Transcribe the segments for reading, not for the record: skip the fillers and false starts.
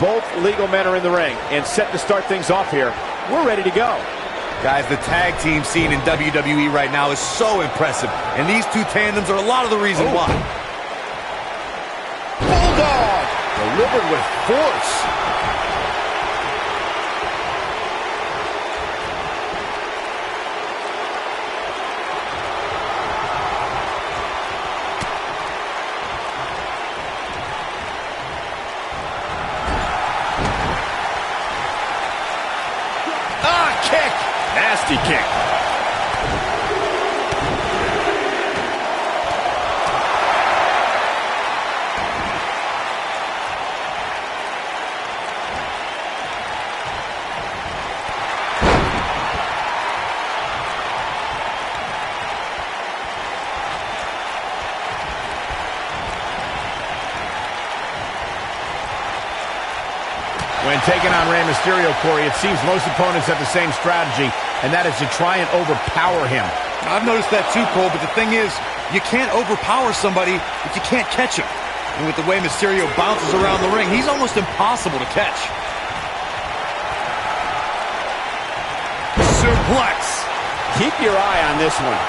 Both legal men are in the ring and set to start things off here. We're ready to go. Guys, the tag team scene in WWE right now is so impressive, and these two tandems are a lot of the reason why. Bulldog delivered with force. Nasty kick. When taking on Rey Mysterio, Corey, it seems most opponents have the same strategy, and that is to try and overpower him. I've noticed that too, Cole, but the thing is, you can't overpower somebody if you can't catch him. And with the way Mysterio bounces around the ring, he's almost impossible to catch. Suplex. Keep your eye on this one.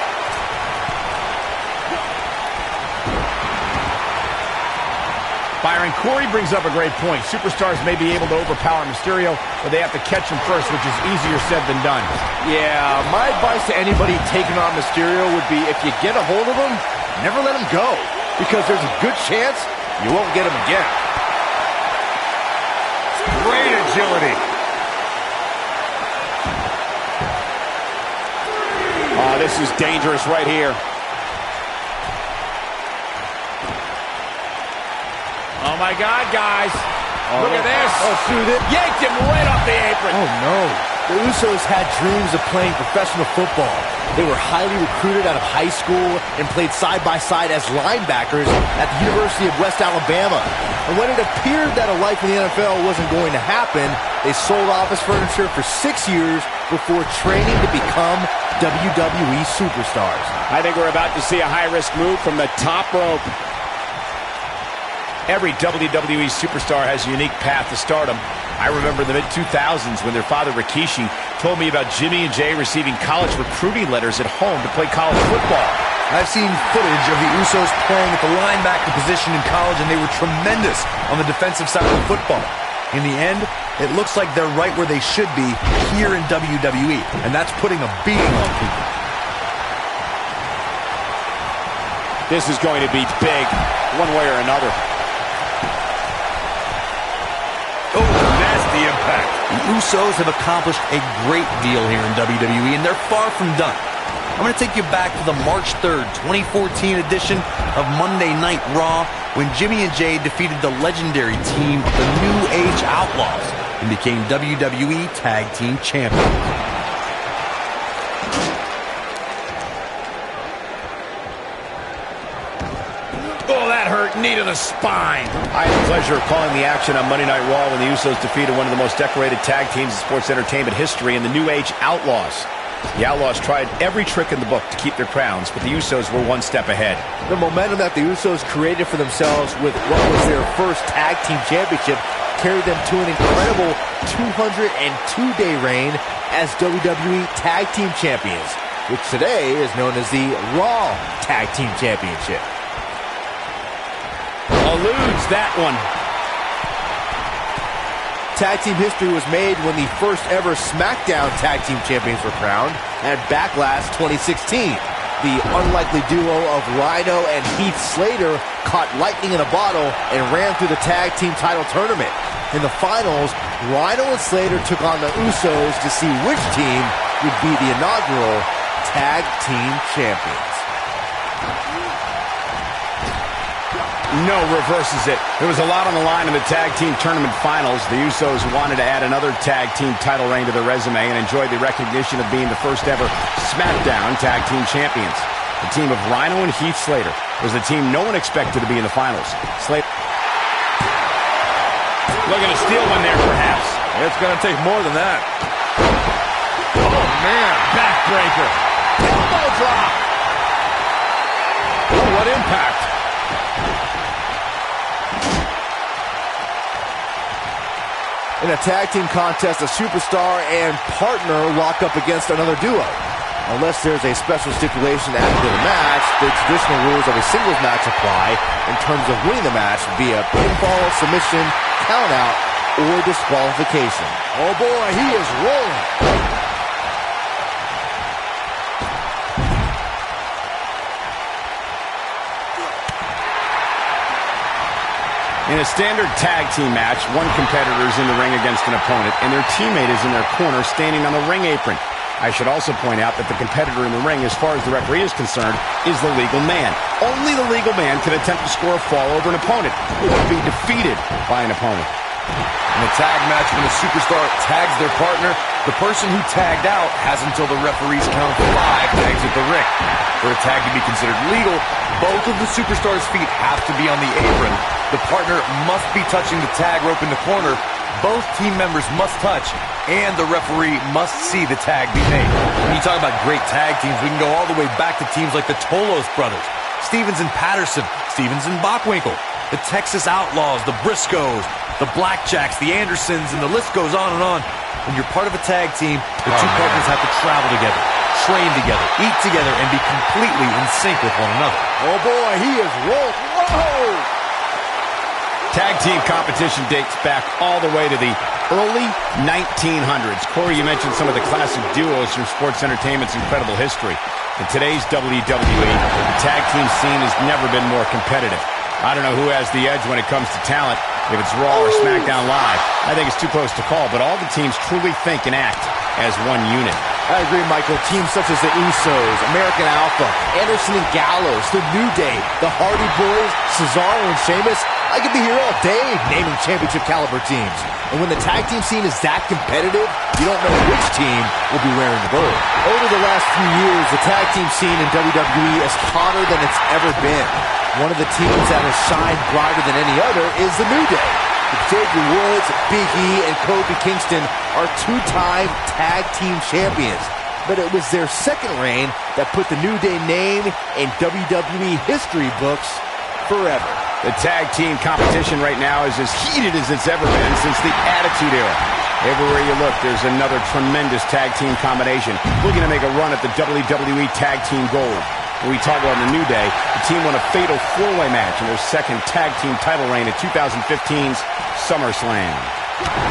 Byron, Corey brings up a great point. Superstars may be able to overpower Mysterio, but they have to catch him first, which is easier said than done. Yeah, my advice to anybody taking on Mysterio would be, if you get a hold of him, never let him go, because there's a good chance you won't get him again. Great agility. Oh, this is dangerous right here. Oh, my God, guys. Look at this. Oh, shoot it. Yanked him right off the apron. Oh, no. The Usos had dreams of playing professional football. They were highly recruited out of high school and played side-by-side as linebackers at the University of West Alabama. And when it appeared that a life in the NFL wasn't going to happen, they sold office furniture for 6 years before training to become WWE superstars. I think we're about to see a high-risk move from the top rope. Every WWE superstar has a unique path to stardom. I remember in the mid-2000s when their father Rikishi told me about Jimmy and Jay receiving college recruiting letters at home to play college football. I've seen footage of the Usos playing at the linebacker position in college, and they were tremendous on the defensive side of the football. In the end, it looks like they're right where they should be here in WWE, and that's putting a beating on people. This is going to be big, one way or another. Oh, nasty impact. The Usos have accomplished a great deal here in WWE, and they're far from done. I'm going to take you back to the March 3rd, 2014 edition of Monday Night Raw, when Jimmy and Jay defeated the legendary team, the New Age Outlaws, and became WWE Tag Team Champions. Oh, that hurt. Knee to the spine. I had the pleasure of calling the action on Monday Night Raw when the Usos defeated one of the most decorated tag teams in sports entertainment history in the New Age Outlaws. The Outlaws tried every trick in the book to keep their crowns, but the Usos were one step ahead. The momentum that the Usos created for themselves with what was their first tag team championship carried them to an incredible 202-day reign as WWE Tag Team Champions, which today is known as the Raw Tag Team Championship. Eludes that one. Tag team history was made when the first ever SmackDown Tag Team Champions were crowned at Backlash 2016. The unlikely duo of Rhino and Heath Slater caught lightning in a bottle and ran through the tag team title tournament. In the finals, Rhino and Slater took on the Usos to see which team would be the inaugural Tag Team Champions. No, reverses it. There was a lot on the line in the tag team tournament finals. The Usos wanted to add another tag team title reign to their resume and enjoyed the recognition of being the first ever SmackDown Tag Team Champions. The team of Rhino and Heath Slater was the team no one expected to be in the finals. Slater looking to steal one there, perhaps. It's going to take more than that. Oh, man. Backbreaker. Elbow drop. Oh, what impact. In a tag team contest, a superstar and partner lock up against another duo. Unless there's a special stipulation after the match, the traditional rules of a singles match apply in terms of winning the match via pinfall, submission, countout, or disqualification. Oh boy, he is rolling. In a standard tag team match, one competitor is in the ring against an opponent, and their teammate is in their corner standing on the ring apron. I should also point out that the competitor in the ring, as far as the referee is concerned, is the legal man. Only the legal man can attempt to score a fall over an opponent or be defeated by an opponent. In a tag match, when a superstar tags their partner, the person who tagged out has until the referee's count of 5 to exit the ring. For a tag to be considered legal, both of the superstars' feet have to be on the apron. The partner must be touching the tag rope in the corner. Both team members must touch, and the referee must see the tag be made. When you talk about great tag teams, we can go all the way back to teams like the Tolos brothers, Stevens and Patterson, Stevens and Bockwinkel, the Texas Outlaws, the Briscoes, the Blackjacks, the Andersons, and the list goes on and on. When you're part of a tag team, the two partners have to travel together, train together, eat together, and be completely in sync with one another. Oh boy, he is rolling. Whoa! Tag team competition dates back all the way to the early 1900s. Corey, you mentioned some of the classic duos from sports entertainment's incredible history. In today's WWE, the tag team scene has never been more competitive. I don't know who has the edge when it comes to talent, if it's Raw or SmackDown Live. I think it's too close to call, but all the teams truly think and act as one unit. I agree, Michael. Teams such as the Usos, American Alpha, Anderson and Gallows, the New Day, the Hardy Boys, Cesaro and Sheamus. I could be here all day naming championship caliber teams. And when the tag team scene is that competitive, you don't know which team will be wearing the gold. Over the last few years, the tag team scene in WWE is hotter than it's ever been. One of the teams that has shined brighter than any other is the New Day. Xavier Woods, Big E, and Kofi Kingston are two-time tag team champions. But it was their second reign that put the New Day name in WWE history books forever. The tag team competition right now is as heated as it's ever been since the Attitude Era. Everywhere you look, there's another tremendous tag team combination looking to make a run at the WWE Tag Team Gold. When we talk about the New Day, the team won a fatal 4-way match in their second tag team title reign at 2015's SummerSlam.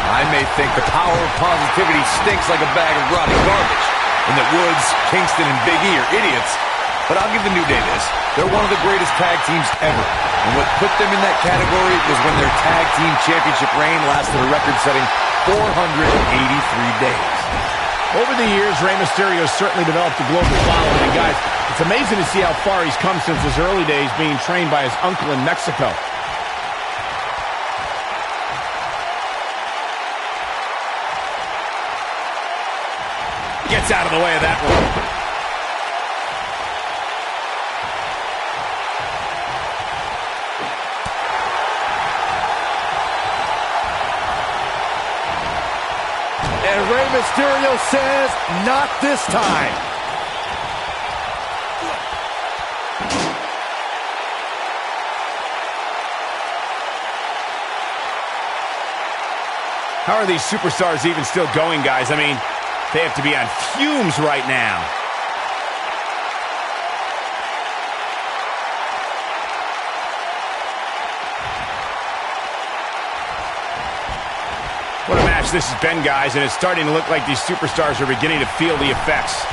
I may think the power of positivity stinks like a bag of rotting garbage, and that Woods, Kingston, and Big E are idiots, but I'll give the New Day this. They're one of the greatest tag teams ever, and what put them in that category was when their tag team championship reign lasted a record-setting 483 days. Over the years, Rey Mysterio certainly developed a global following, and guys, it's amazing to see how far he's come since his early days being trained by his uncle in Mexico. Gets out of the way of that one. And Rey Mysterio says, not this time. How are these superstars even still going, guys? I mean, they have to be on fumes right now. What a match this has been, guys, and it's starting to look like these superstars are beginning to feel the effects.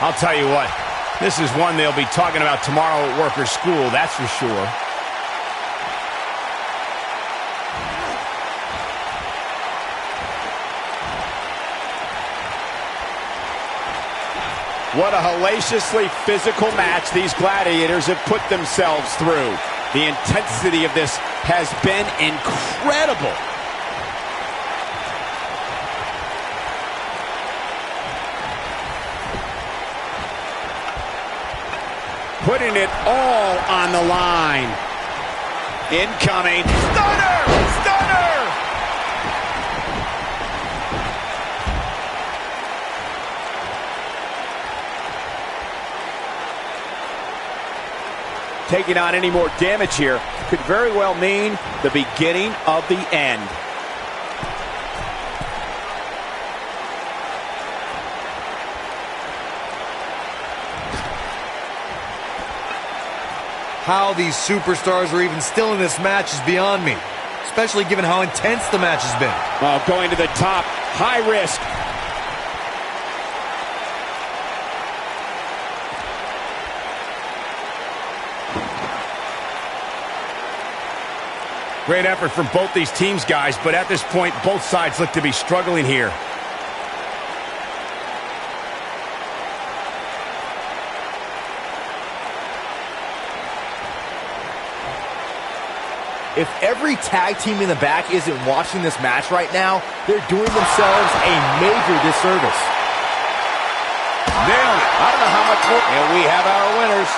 I'll tell you what, this is one they'll be talking about tomorrow at work or school, that's for sure. What a hellaciously physical match these gladiators have put themselves through. The intensity of this has been incredible. Putting it all on the line. Incoming. Stunner! Stunner! Taking on any more damage here could very well mean the beginning of the end. How these superstars are even still in this match is beyond me, especially given how intense the match has been. Oh, going to the top, high risk. Great effort from both these teams, guys, but at this point, both sides look to be struggling here. If every tag team in the back isn't watching this match right now, they're doing themselves a major disservice. Nailed it. I don't know how much more. And we have our winners.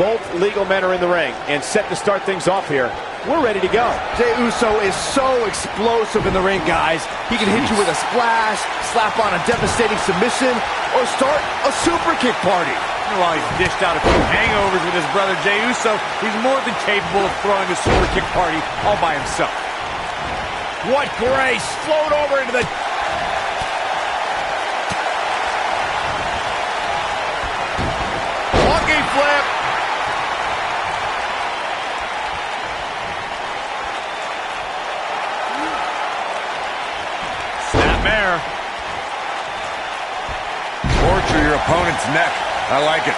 Both legal men are in the ring and set to start things off here. We're ready to go. Jey Uso is so explosive in the ring, guys. He can hit you with a splash, slap on a devastating submission, or start a super kick party. While he's dished out a few hangovers with his brother Jey Uso, he's more than capable of throwing a super kick party all by himself. What grace! Float over into the... Walking flip. Snapmare. Torture your opponent's neck. I like it.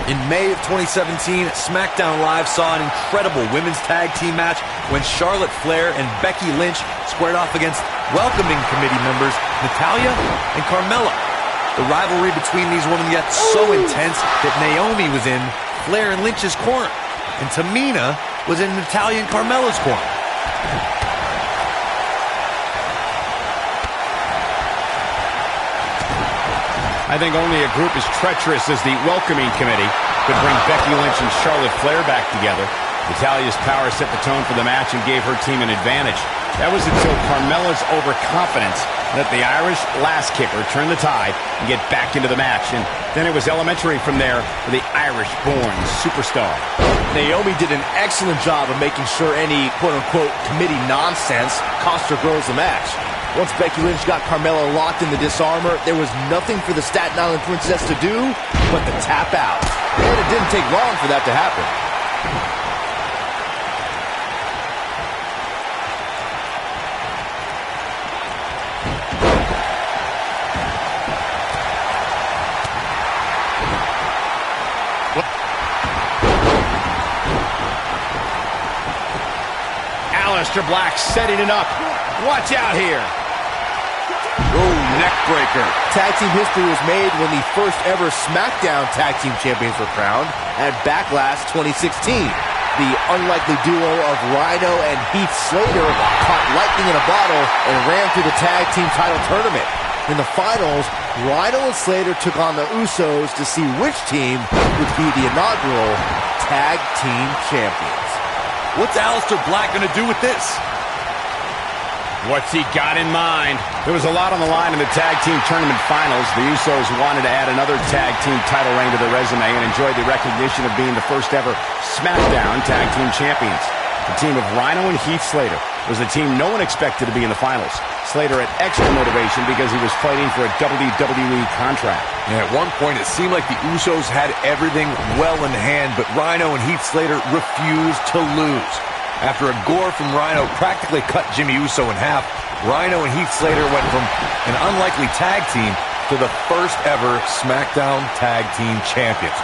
In May of 2017, SmackDown Live saw an incredible women's tag team match when Charlotte Flair and Becky Lynch squared off against welcoming committee members Natalya and Carmella. The rivalry between these women got so intense that Naomi was in Flair in Lynch's corner, and Tamina was in Italian Carmella's corner. I think only a group as treacherous as the welcoming committee could bring Becky Lynch and Charlotte Flair back together. Natalya's power set the tone for the match and gave her team an advantage. That was until Carmella's overconfidence let the Irish last kicker turn the tide and get back into the match. And then it was elementary from there for the Irish-born superstar. Naomi did an excellent job of making sure any quote-unquote committee nonsense cost her girls the match. Once Becky Lynch got Carmella locked in the disarmor, there was nothing for the Staten Island Princess to do but to tap out. And it didn't take long for that to happen. Aleister Black setting it up. Watch out here. Oh, neck breaker. Tag team history was made when the first ever SmackDown Tag Team Champions were crowned at Backlash 2016. The unlikely duo of Rhino and Heath Slater caught lightning in a bottle and ran through the tag team title tournament. In the finals, Rhino and Slater took on the Usos to see which team would be the inaugural Tag Team Champions. What's Aleister Black going to do with this? What's he got in mind? There was a lot on the line in the tag team tournament finals. The Usos wanted to add another tag team title reign to their resume and enjoyed the recognition of being the first ever SmackDown Tag Team Champions. The team of Rhino and Heath Slater was the team no one expected to be in the finals. Slater had extra motivation because he was fighting for a WWE contract. Yeah, at one point, it seemed like the Usos had everything well in hand, but Rhino and Heath Slater refused to lose. After a gore from Rhino practically cut Jimmy Uso in half, Rhino and Heath Slater went from an unlikely tag team to the first ever SmackDown Tag Team Champions.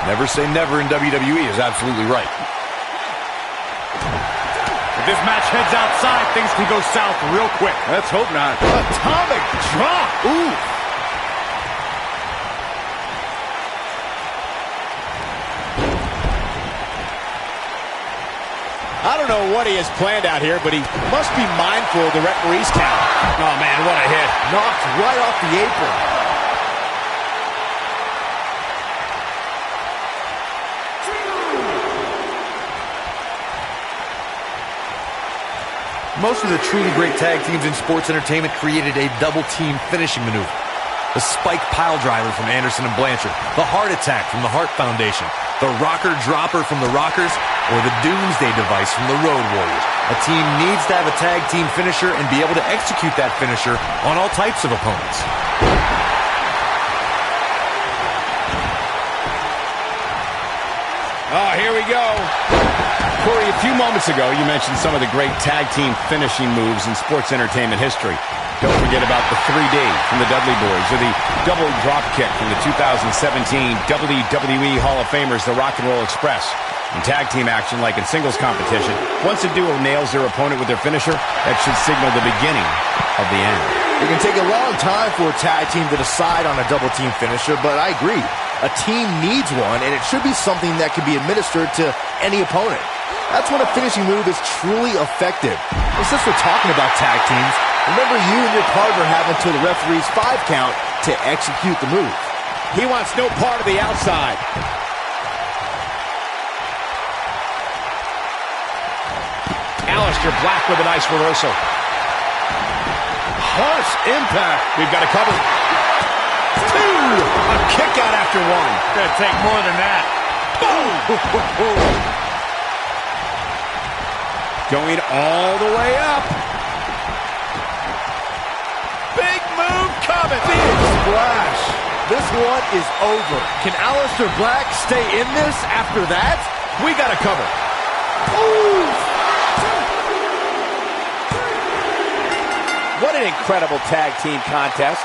Never say never in WWE is absolutely right. If this match heads outside, things can go south real quick. Let's hope not. Atomic drop. Ooh. I don't know what he has planned out here, but he must be mindful of the referee's count. Oh, man, what a hit. Knocked right off the apron. Most of the truly great tag teams in sports entertainment created a double-team finishing maneuver. The spike pile driver from Anderson and Blanchard, the heart attack from the Hart Foundation, the rocker dropper from the Rockers, or the Doomsday device from the Road Warriors. A team needs to have a tag team finisher and be able to execute that finisher on all types of opponents. Oh, here we go. Corey, a few moments ago, you mentioned some of the great tag team finishing moves in sports entertainment history. Don't forget about the 3D from the Dudley Boys, or the double drop kick from the 2017 WWE Hall of Famers, the Rock and Roll Express. In tag team action, like in singles competition, once a duo nails their opponent with their finisher, that should signal the beginning of the end. It can take a long time for a tag team to decide on a double team finisher, but I agree. A team needs one, and it should be something that can be administered to any opponent. That's when a finishing move is truly effective. And since we're talking about tag teams, remember you and your partner have until the referee's 5 count to execute the move. He wants no part of the outside. Aleister Black with a nice reversal. Harsh impact. We've got a cover. 2. A kick out after 1. Gonna take more than that. Boom. Going all the way up. Big move coming. Big splash. This one is over. Can Aleister Black stay in this after that? We got a cover. Ooh. What an incredible tag team contest.